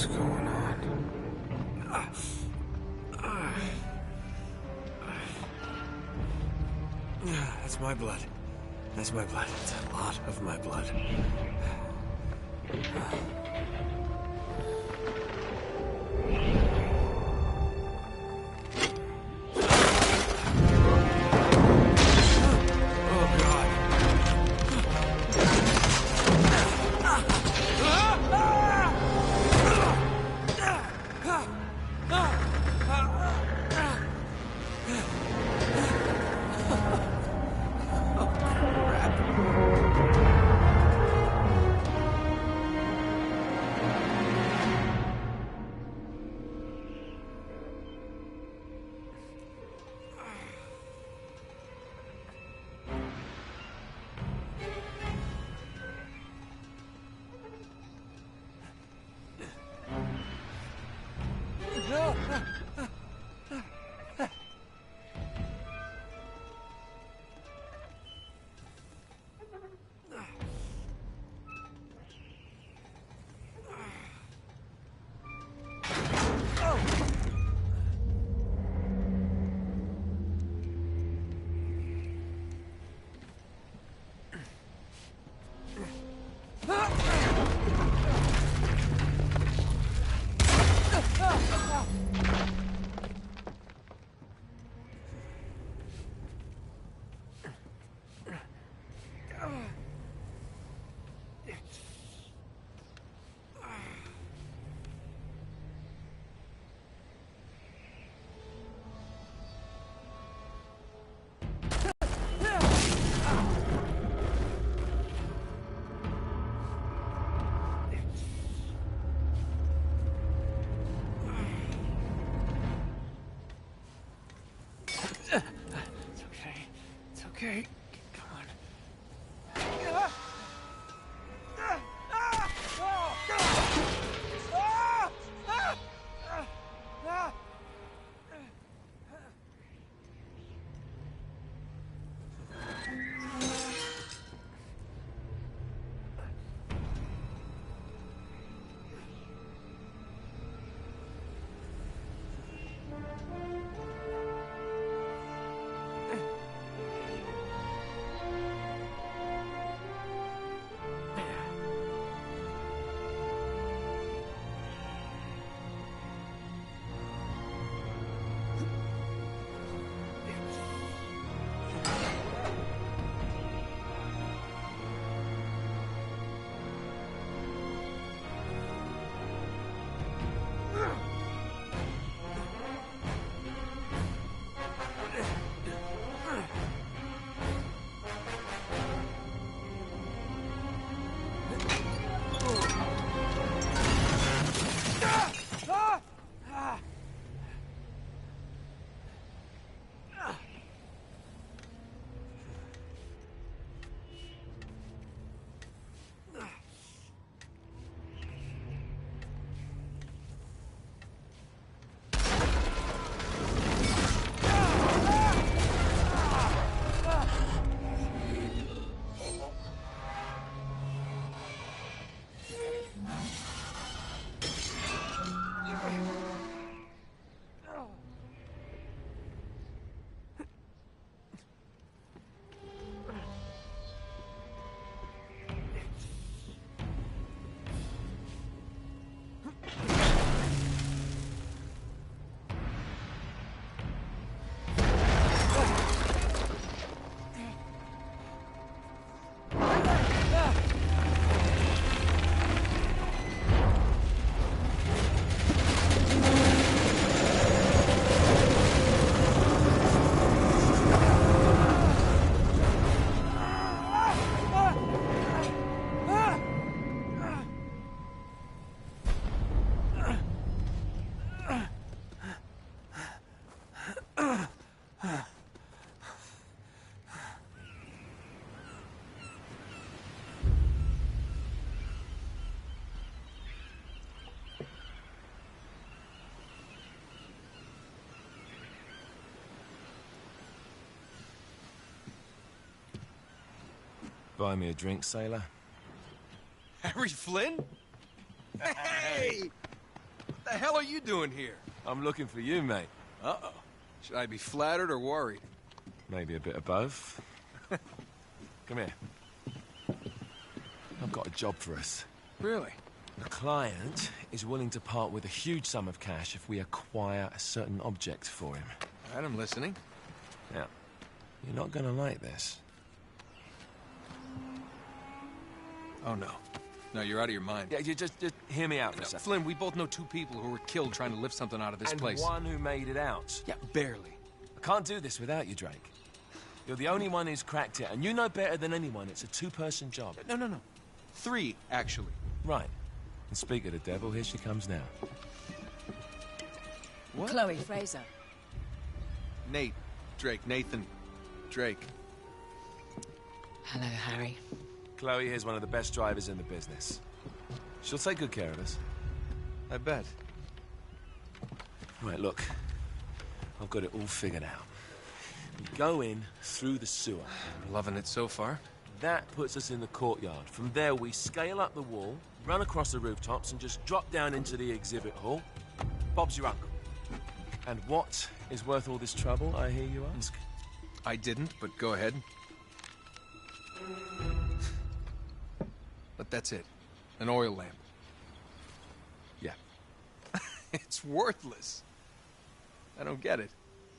What's going on? That's my blood. That's my blood. It's a lot of my blood. Okay, come on. Buy me a drink, sailor? Harry Flynn? Hey! The hell are you doing here? I'm looking for you, mate. Uh-oh. Should I be flattered or worried? Maybe a bit of both. Come here. I've got a job for us. Really? The client is willing to part with a huge sum of cash if we acquire a certain object for him. All right, I'm listening. Now, you're not gonna like this. Oh, no. No, you're out of your mind. Yeah, you just hear me out for a second. Flynn, we both know two people who were killed trying to lift something out of this place. And one who made it out. Yeah, barely. I can't do this without you, Drake. You're the only one who's cracked it, and you know better than anyone it's a two-person job. No. 3, actually. Right. And speak of the devil, here she comes now. What? Chloe Fraser. Nate. Drake. Nathan. Drake. Hello, Harry. Chloe here's one of the best drivers in the business. She'll take good care of us. I bet. Right, look. I've got it all figured out. We go in through the sewer. Loving it so far. That puts us in the courtyard. From there, we scale up the wall, run across the rooftops, and just drop down into the exhibit hall. Bob's your uncle. And what is worth all this trouble, I hear you ask? I didn't, but go ahead. But that's it. An oil lamp. Yeah. It's worthless. I don't get it.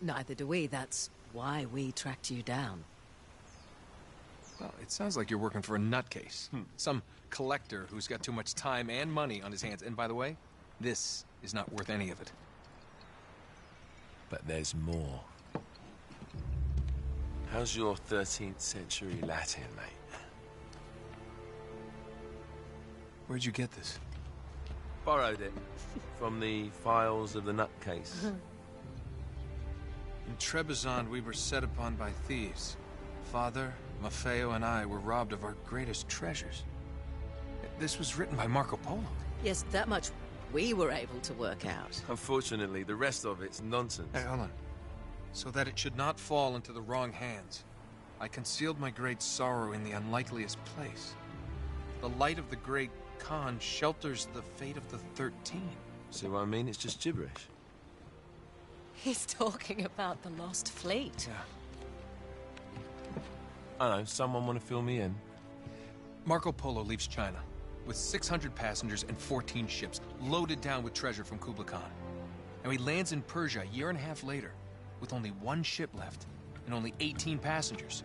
Neither do we. That's why we tracked you down. Well, it sounds like you're working for a nutcase. Some collector who's got too much time and money on his hands. And by the way, this is not worth any of it. But there's more. How's your 13th century Latin, mate? Where'd you get this? Borrowed it from the files of the nutcase. In Trebizond, we were set upon by thieves. Father, Maffeo, and I were robbed of our greatest treasures. This was written by Marco Polo. Yes, that much we were able to work out. Unfortunately, the rest of it's nonsense. Hey, hold on. So that it should not fall into the wrong hands, I concealed my great sorrow in the unlikeliest place. The light of the great Khan shelters the fate of the 13. See what I mean? It's just gibberish. He's talking about the lost fleet. Yeah. I know, someone want to fill me in? Marco Polo leaves China with 600 passengers and 14 ships loaded down with treasure from Kublai Khan. And he lands in Persia a year and a half later with only 1 ship left and only 18 passengers.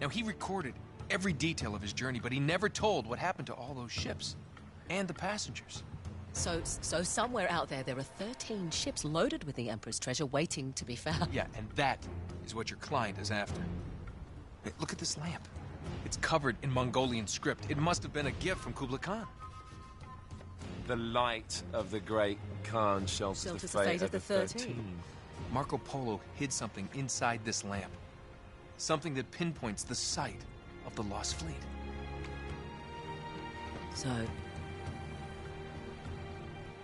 Now, he recorded every detail of his journey, but he never told what happened to all those ships and the passengers. So somewhere out there are 13 ships loaded with the Emperor's treasure waiting to be found. Yeah, and that is what your client is after. Hey, look at this lamp. It's covered in Mongolian script. It must have been a gift from Kublai Khan. The light of the great Khan shelters the fate of the 13. Marco Polo hid something inside this lamp. Something that pinpoints the site of the lost fleet. So,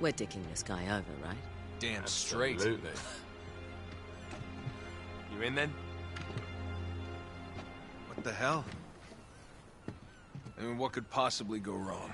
we're dicking this guy over, right? Damn straight. Absolutely. You in then? What the hell? I mean, what could possibly go wrong?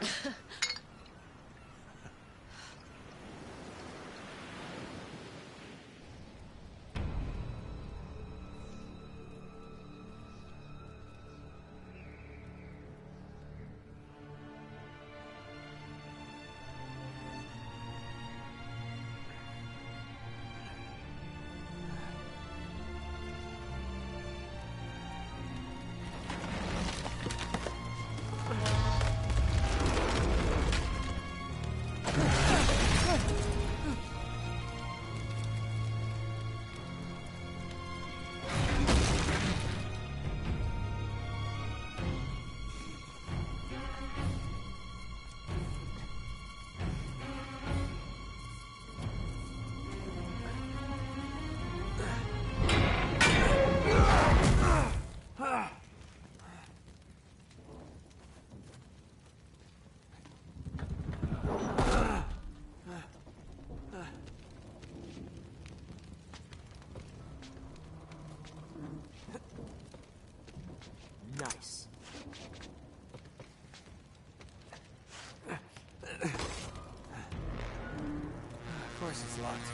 locked.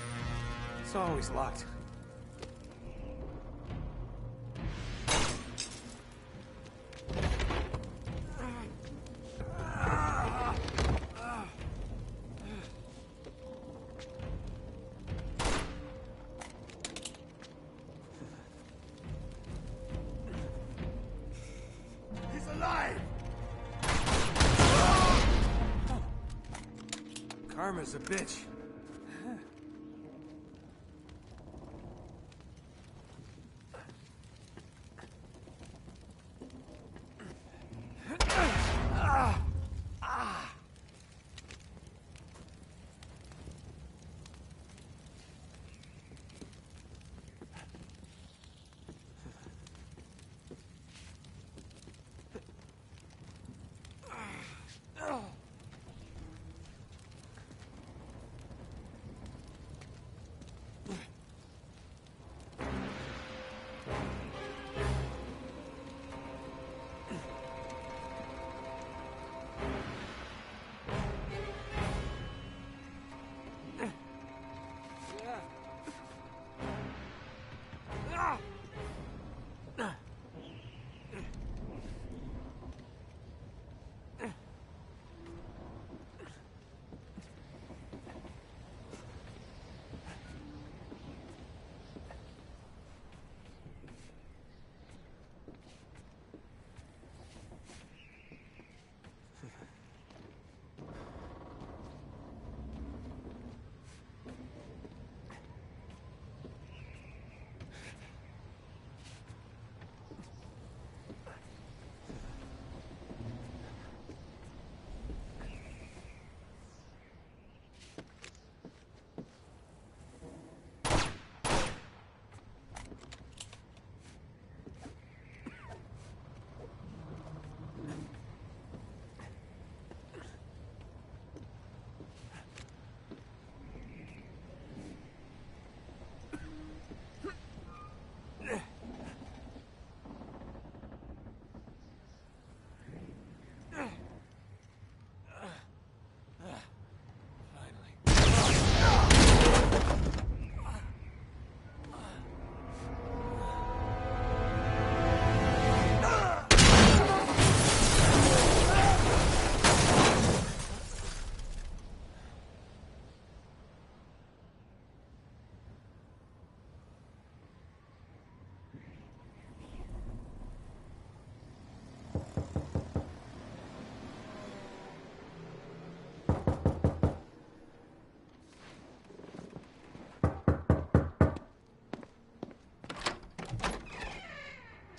It's always locked. He's alive! Karma's a bitch.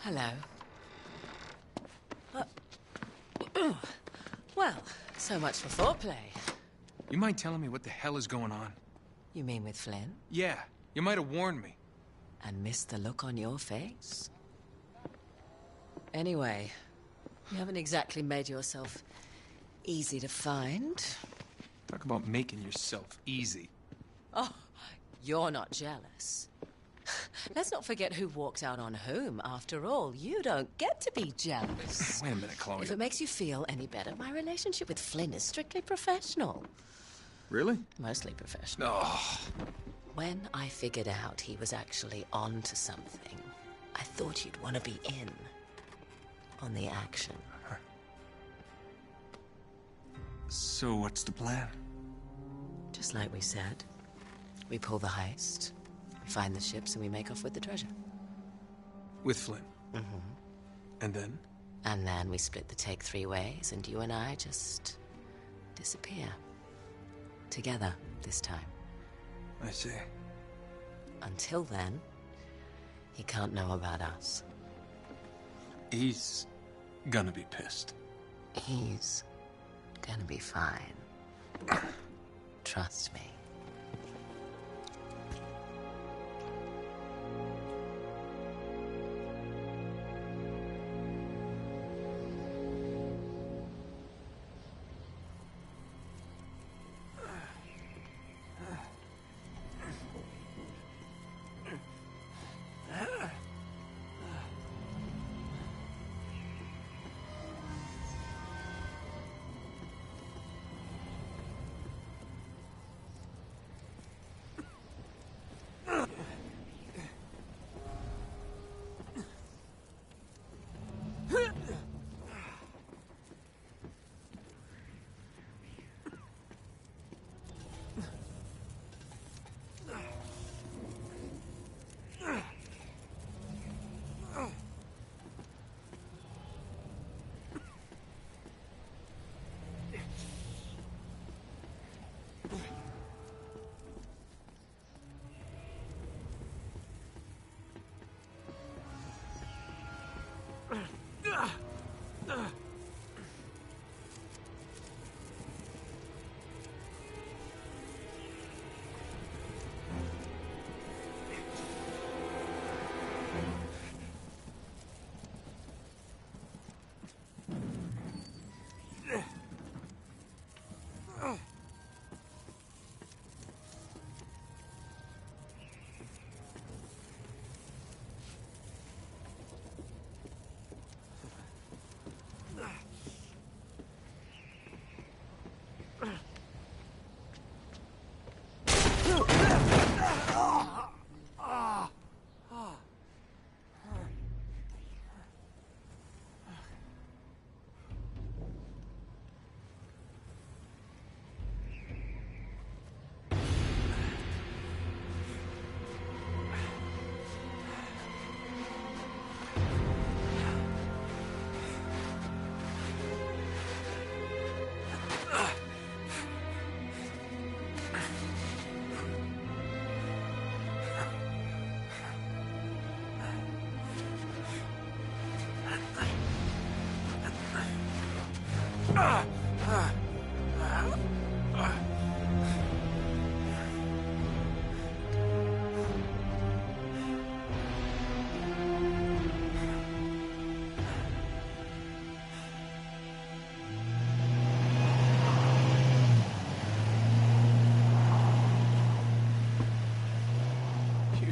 Hello. Well, so much for foreplay. You mind telling me what the hell is going on? You mean with Flynn? Yeah, you might have warned me. And missed the look on your face? Anyway, you haven't exactly made yourself easy to find. Talk about making yourself easy. Oh, you're not jealous. Let's not forget who walked out on whom. After all, you don't get to be jealous. Wait a minute, Chloe. If it makes you feel any better, my relationship with Flynn is strictly professional. Really? Mostly professional. Oh. When I figured out he was actually on to something, I thought you'd want to be in on the action. So what's the plan? Just like we said. We pull the heist, we find the ships, and we make off with the treasure. With Flynn? Mm-hmm. And then? And then we split the take 3 ways, and you and I just disappear. Together, this time. I see. Until then, he can't know about us. He's gonna be pissed. He's gonna be fine. Trust me.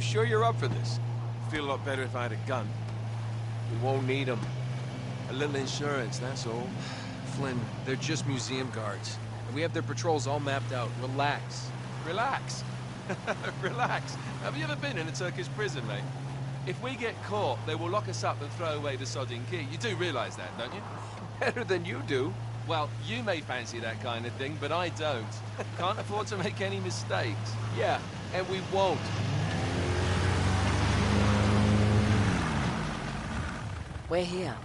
You sure you're up for this? Feel a lot better if I had a gun. We won't need them. A little insurance, that's all. Flynn, they're just museum guards. And we have their patrols all mapped out. Relax. Relax. Relax. Have you ever been in a Turkish prison, mate? If we get caught, they will lock us up and throw away the sodding key. You do realize that, don't you? Better than you do. Well, you may fancy that kind of thing, but I don't. Can't afford to make any mistakes. Yeah, and we won't. We're here.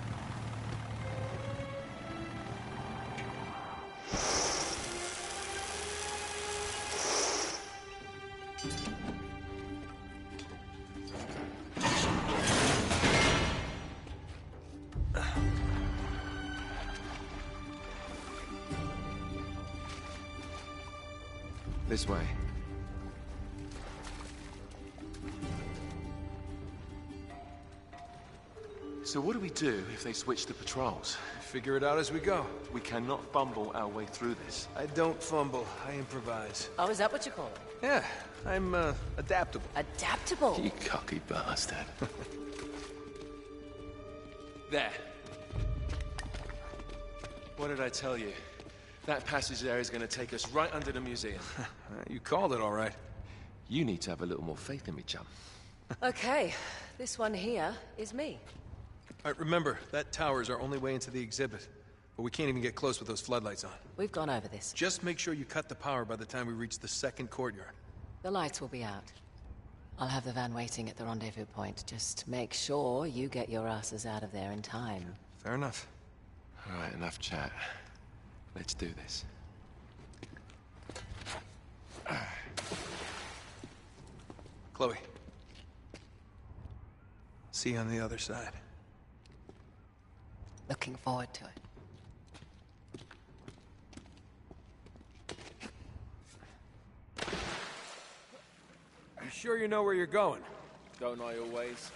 This way. So what do we do if they switch the patrols? Figure it out as we go. We cannot fumble our way through this. I don't fumble. I improvise. Oh, is that what you call it? Yeah, I'm, adaptable. Adaptable. You cocky bastard. There. What did I tell you? That passage there is going to take us right under the museum. You called it all right. You need to have a little more faith in me, chum. Okay, this one here is me. All right, remember, that tower's our only way into the exhibit. But we can't even get close with those floodlights on. We've gone over this. Just make sure you cut the power by the time we reach the second courtyard. The lights will be out. I'll have the van waiting at the rendezvous point. Just make sure you get your asses out of there in time. Fair enough. All right, enough chat. Let's do this. Chloe. See you on the other side. Looking forward to it. You sure you know where you're going? Don't I always?